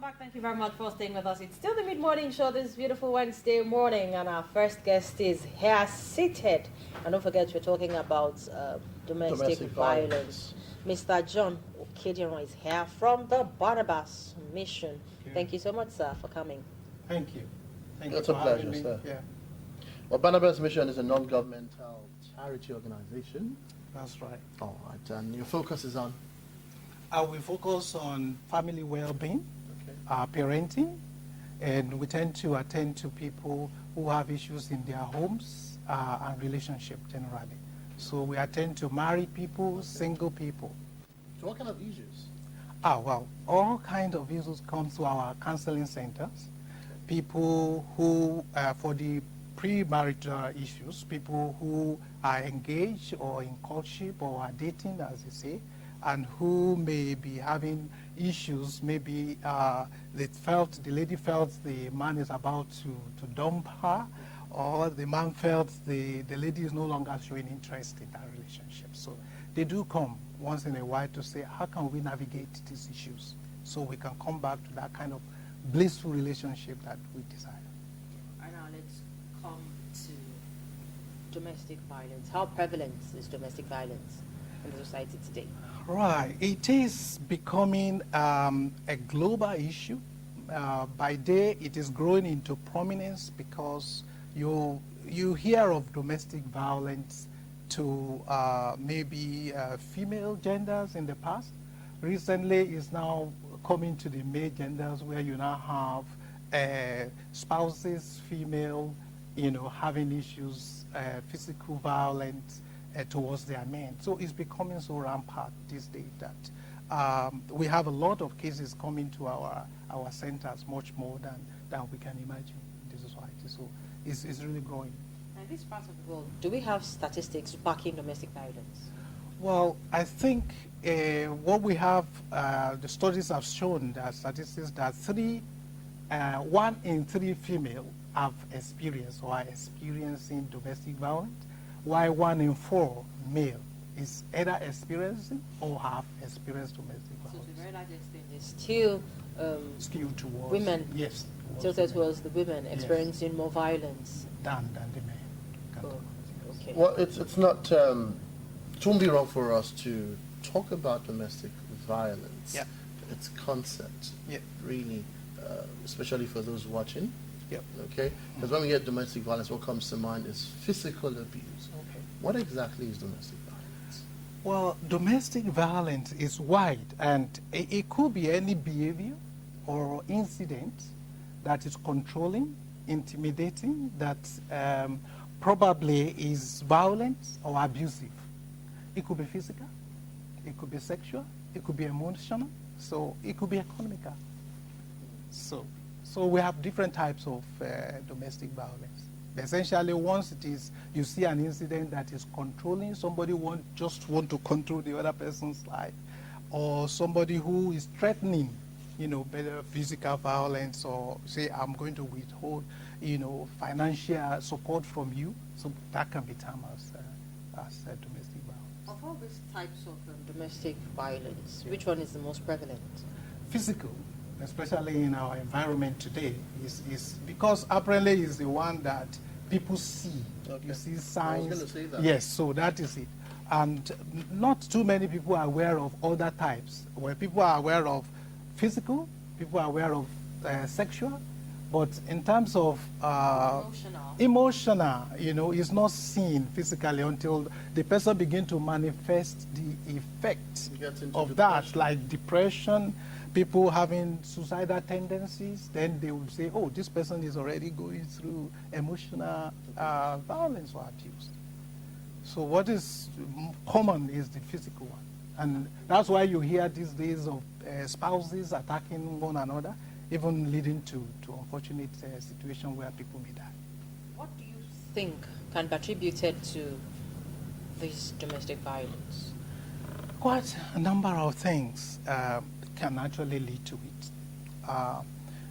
back. Thank you very much for staying with us. It's still the mid-morning show this beautiful Wednesday morning, and our first guest is here seated. And don't forget, we're talking about domestic violence. Mr. John Okerinde is here from the Barnabas Mission. Thank you so much, sir, for coming. Thank you. It's a pleasure, sir. Yeah. Well, Barnabas Mission is a non-governmental charity organization. That's right. All right, and your focus is on? We focus on family well-being, Okay. parenting, and we tend to attend to people who have issues in their homes and relationship generally. So we attend to married people, single people. So what kind of issues? Well, all kinds of issues come to our counseling centers. People who, for the pre-marital issues, people who are engaged or in courtship or are dating, as you say, and who may be having issues. Maybe the lady felt the man is about to dump her, or the man felt the lady is no longer showing interest in that relationship. So they do come once in a while to say, how can we navigate these issues so we can come back to that kind of blissful relationship that we desire. And now let's come to domestic violence. How prevalent is domestic violence in the society today? Right. It is becoming a global issue. By day, it is growing into prominence because you hear of domestic violence to maybe female genders in the past. Recently, it's now coming to the male genders where you now have spouses, female, having issues, physical violence, towards their men. So it's becoming so rampant these days that we have a lot of cases coming to our centers, much more than we can imagine in the society. So it's really growing. In this part of the world, do we have statistics backing domestic violence? Well, I think what we have, the studies have shown that statistics that 1 in 3 female have experienced or are experiencing domestic violence, while 1 in 4 male is either experiencing or have experienced domestic violence. So to a very large extent, it's still skewed towards women. Yes. Tilted towards the women experiencing yes. more violence than the men. Okay. Well, it's not, it won't be wrong for us to talk about domestic violence. Yeah. Its concept, yeah. really, especially for those watching. Yep. Okay? Because when we get domestic violence, what comes to mind is physical abuse. Okay. What exactly is domestic violence? Well, domestic violence is wide, and it could be any behavior or incident that is controlling, intimidating, that probably is violent or abusive. It could be physical, it could be sexual, it could be emotional, so it could be economical. So we have different types of domestic violence. Essentially, once it is, you see an incident that is controlling, somebody just want to control the other person's life, or somebody who is threatening, better physical violence, or say, I'm going to withhold, financial support from you. So that can be termed as domestic violence. Of all these types of domestic violence, which one is the most prevalent? Physical, especially in our environment today, is because apparently is the one that people see. Okay. You see signs. I was going to say that. Yes, so that is it. And not too many people are aware of other types. Where people are aware of physical, people are aware of sexual, but in terms of emotional, is not seen physically until the person begins to manifest the effect of that, like depression, people having suicidal tendencies. Then they will say, oh, this person is already going through emotional violence or abuse. So what is common is the physical one. And that's why you hear these days of spouses attacking one another, even leading to unfortunate situations where people may die. What do you think can be attributed to this domestic violence? Quite a number of things can actually lead to it.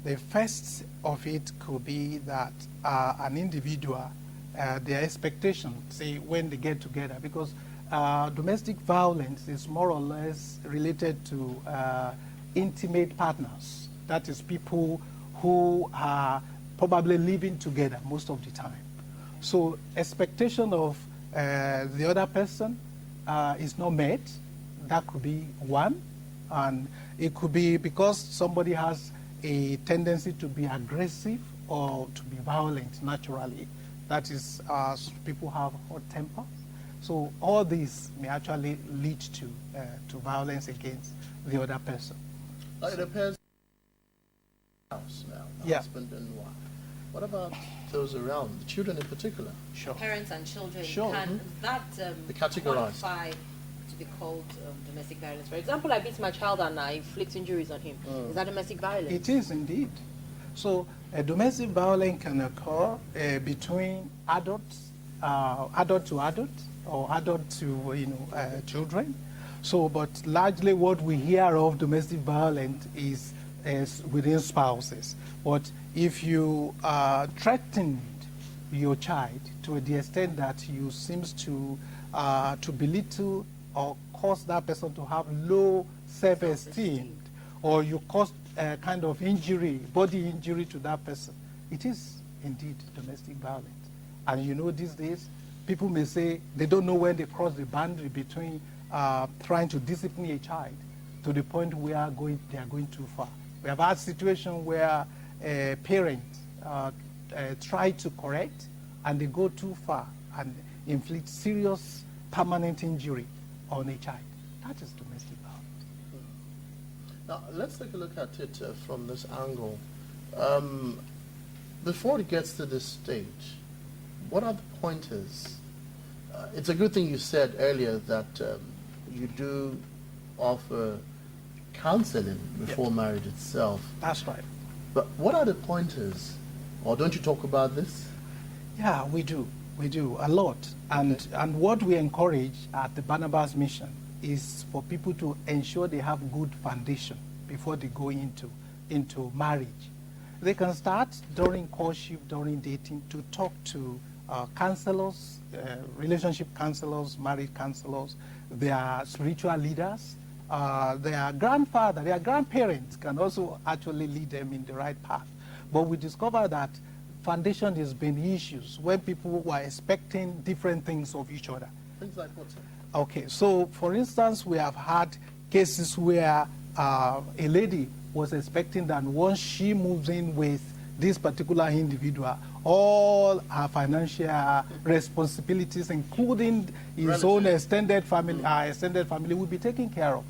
The first of it could be that an individual, their expectation, say when they get together, because domestic violence is more or less related to intimate partners. That is people who are probably living together most of the time. So expectation of the other person is not met. That could be one. And it could be because somebody has a tendency to be aggressive or to be violent naturally. That is, people have hot tempers. So all these may actually lead to violence against the other person. It depends on the house now, the husband and wife. What about those around, the children in particular? Sure. Parents and children, Sure. can that Be categorized. qualify to be called domestic violence? For example, I beat my child and I inflict injuries on him. Is that domestic violence? It is indeed. So domestic violence can occur between adults, adult to adult, or adult to children. So, but largely what we hear of domestic violence is within spouses. But if you threatened your child to the extent that you seems to belittle or cause that person to have low self-esteem, or you cause a kind of injury, body injury to that person, it is indeed domestic violence. And you know, these days, people may say they don't know when they cross the boundary between trying to discipline a child to the point where they are going too far. We have had situations where parents try to correct and they go too far and inflict serious permanent injury on a child. That is domestic violence. Now, let's take a look at it from this angle. Before it gets to this stage, what are the pointers? It's a good thing you said earlier that you do offer counseling before marriage itself. That's right. But what are the pointers? Or don't you talk about this? Yeah, we do. We do a lot. And what we encourage at the Barnabas Mission is for people to ensure they have good foundation before they go into marriage. They can start during courtship, during dating, to talk to counselors, relationship counselors, marriage counselors, their spiritual leaders, their grandfather, their grandparents can also actually lead them in the right path. But we discover that foundation has been issues when people were expecting different things of each other. Things like what, sir? Okay, so for instance, we have had cases where a lady was expecting that once she moves in with this particular individual, all her financial responsibilities, including his own extended family, will be taken care of.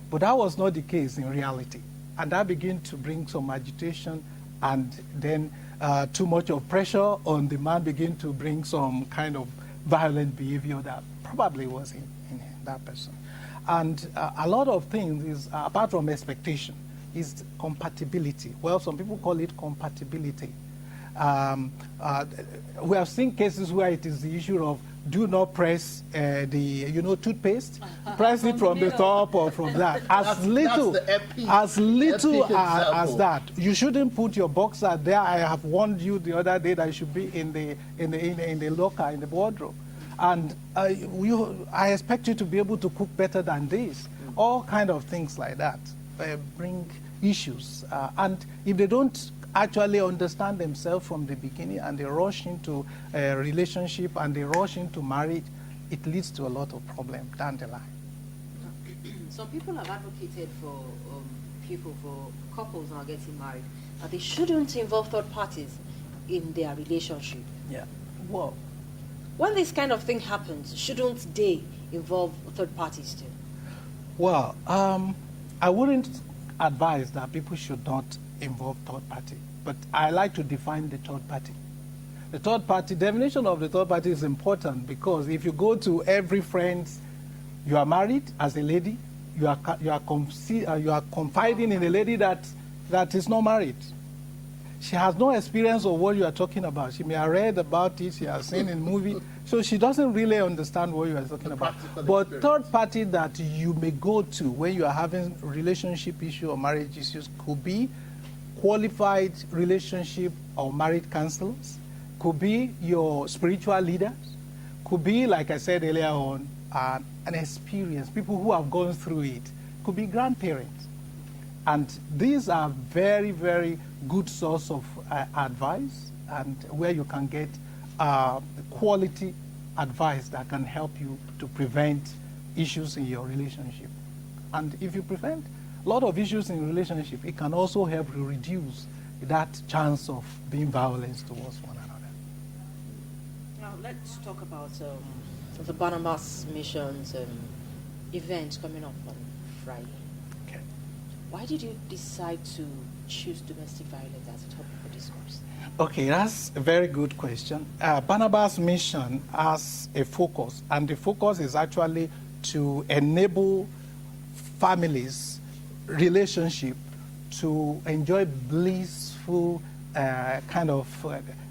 But that was not the case in reality. And that began to bring some agitation, and then too much of pressure on the man began to bring some kind of violent behavior that probably was in that person. And a lot of things is, apart from expectation, is compatibility. Well, some people call it compatibility. We have seen cases where it is the issue of do not press the toothpaste, press it from the top or from that. As little as that. You shouldn't put your boxer there. I have warned you the other day that it should be in the locker, in the wardrobe. And I expect you to be able to cook better than this. All kind of things like that bring issues. And if they don't actually understand themselves from the beginning and they rush into a relationship and they rush into marriage, it leads to a lot of problems down the line. Some people have advocated for couples now getting married, that they shouldn't involve third parties in their relationship. Yeah. Well, when this kind of thing happens, shouldn't they involve third parties too? Well, I wouldn't advise that people should not involve third party, but I like to define the third party. The third party, definition of the third party is important because if you go to every friend, you are married as a lady, you are confiding in a lady that is not married. She has no experience of what you are talking about. She may have read about it, she has seen in movie, so she doesn't really understand what you are talking about. But third party that you may go to when you are having relationship issue or marriage issues could be qualified relationship or marriage counselors, could be your spiritual leaders, could be, like I said earlier on, an experience, people who have gone through it, could be grandparents. And these are very, very good source of advice, and where you can get quality advice that can help you to prevent issues in your relationship. And if you prevent a lot of issues in relationship, it can also help you reduce that chance of being violent towards one another. Now let's talk about the Barnabas Mission's event coming up on Friday. Okay. Why did you decide to choose domestic violence as a topic for discourse? Okay, that's a very good question. Barnabas Mission has a focus, and the focus is actually to enable families' relationship to enjoy blissful kind of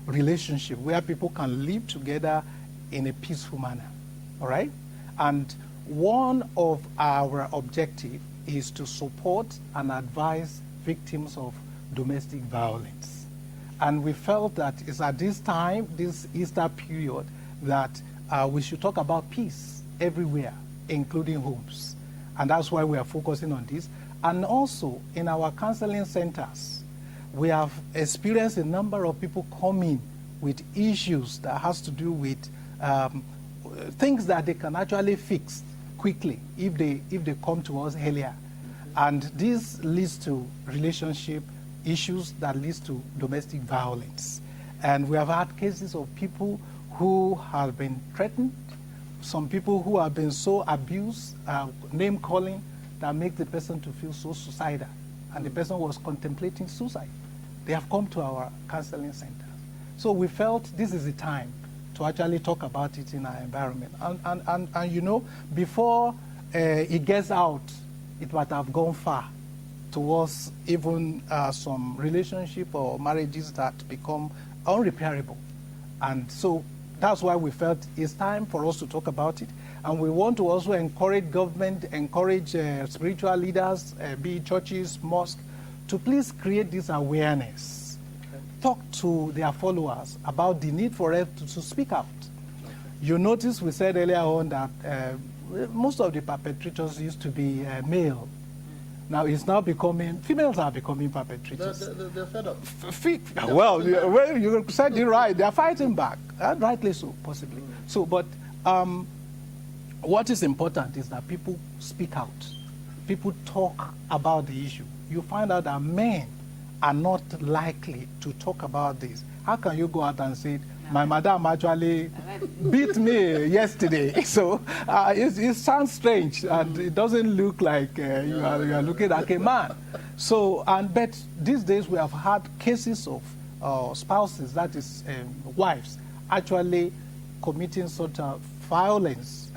relationship where people can live together in a peaceful manner, all right? And one of our objectives is to support and advise victims of domestic violence. And we felt that it's at this time, this Easter period, that we should talk about peace everywhere, including homes. And that's why we are focusing on this. And also, in our counseling centers, we have experienced a number of people coming with issues that has to do with things that they can actually fix quickly if they come to us earlier. And this leads to relationship issues that leads to domestic violence. And we have had cases of people who have been threatened, some people who have been so abused, name calling, that make the person to feel so suicidal. And the person was contemplating suicide. They have come to our counseling center. So we felt this is the time to actually talk about it in our environment. And you know, before it gets out, it might have gone far towards even some relationship or marriages that become unrepairable. And so that's why we felt it's time for us to talk about it. And we want to also encourage government, encourage spiritual leaders, be it churches, mosques, to please create this awareness. Okay. Talk to their followers about the need for us to speak out. Okay. You notice we said earlier on that most of the perpetrators used to be male. Now it's now becoming, females are becoming perpetrators. They're fed up. Well, you said it right. They're fighting back. Rightly so, possibly. So, but what is important is that people speak out. People talk about the issue. You find out that men are not likely to talk about this. How can you go out and say, my madam actually beat me yesterday? So it sounds strange, and it doesn't look like you are looking like a man. So, but these days we have had cases of spouses, that is wives, actually committing sort of violence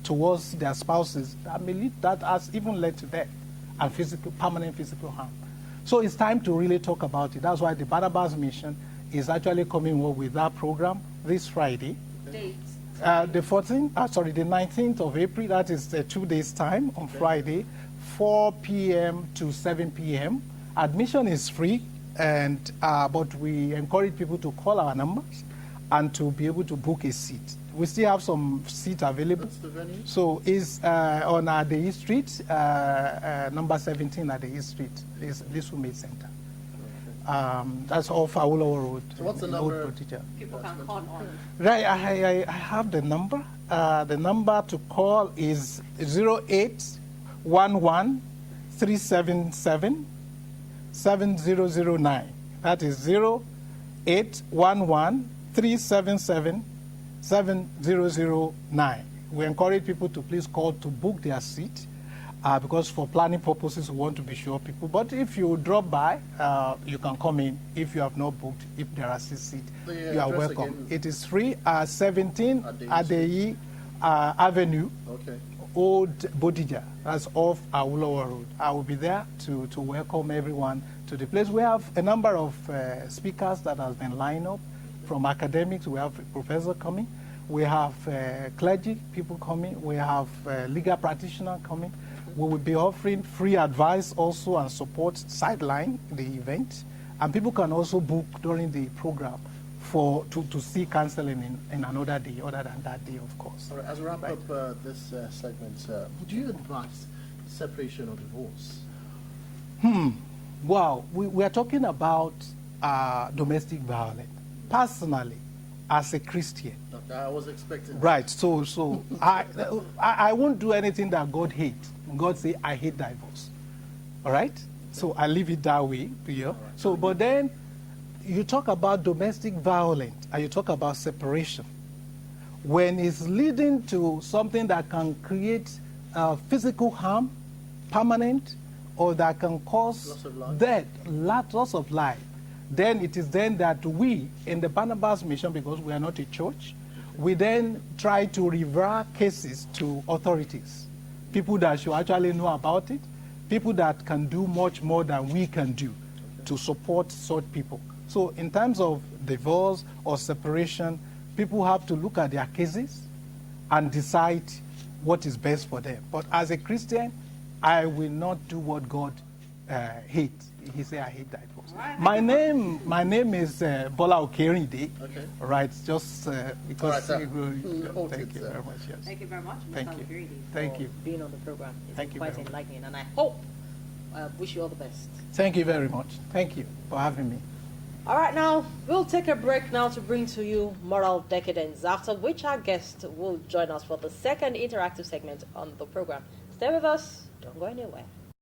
towards their spouses that has even led to death and permanent physical harm. So it's time to really talk about it. That's why the Barnabas Mission is actually coming up with that program this Friday. Dates? The 19th of April, that is 2 days' time on Friday, 4 p.m. to 7 p.m. Admission is free, and but we encourage people to call our numbers and to be able to book a seat. We still have some seats available. What's the venue? So it's on the East Street, number 17 at the East Street, is this Women's Center. That's off Awolowo Road. So what's the number? People can call on. Right, I have the number. The number to call is 0811 377 7009. That is 0811 377 7009. We encourage people to please call to book their seat because for planning purposes we want to be sure people. But if you drop by, you can come in. If you have not booked, if there are seats, you are welcome. Again. It is free. 17 Adeyi Avenue, okay. Old Bodija. That's off Awolowo Road. I will be there to welcome everyone to the place. We have a number of speakers that has been lined up. From academics, we have a professor coming. We have clergy people coming. We have legal practitioners coming. We will be offering free advice also and support sideline the event. And people can also book during the program to see counseling in another day other than that day, of course. All right, as we wrap up this segment, would you advise separation or divorce? Wow, we are talking about domestic violence. Personally, as a Christian, Okay, I was expecting. right? So I won't do anything that God hates. God say I hate divorce. All right. So I leave it that way. Yeah. So, but then you talk about domestic violence and you talk about separation. When it's leading to something that can create physical harm, permanent, or that can cause Loss of life. death, loss of life, then it is then that we, in the Barnabas mission, because we are not a church, we then try to refer cases to authorities, people that should actually know about it, people that can do much more than we can do to support such people. So in terms of divorce or separation, people have to look at their cases and decide what is best for them. But as a Christian, I will not do what God hates. He said, I hate divorce. Right. My name is Bola Okerinde. Okay. Right, just because. All right, sir. Thank you very much. Yes. Thank you very much, Mr. Thank you. Okerinde, Thank for you. being on the program. It's Thank you quite very much. enlightening, and I hope, wish you all the best. Thank you very much. Thank you for having me. All right, now we'll take a break now to bring to you moral decadence, after which our guest will join us for the second interactive segment on the program. Stay with us, don't go anywhere.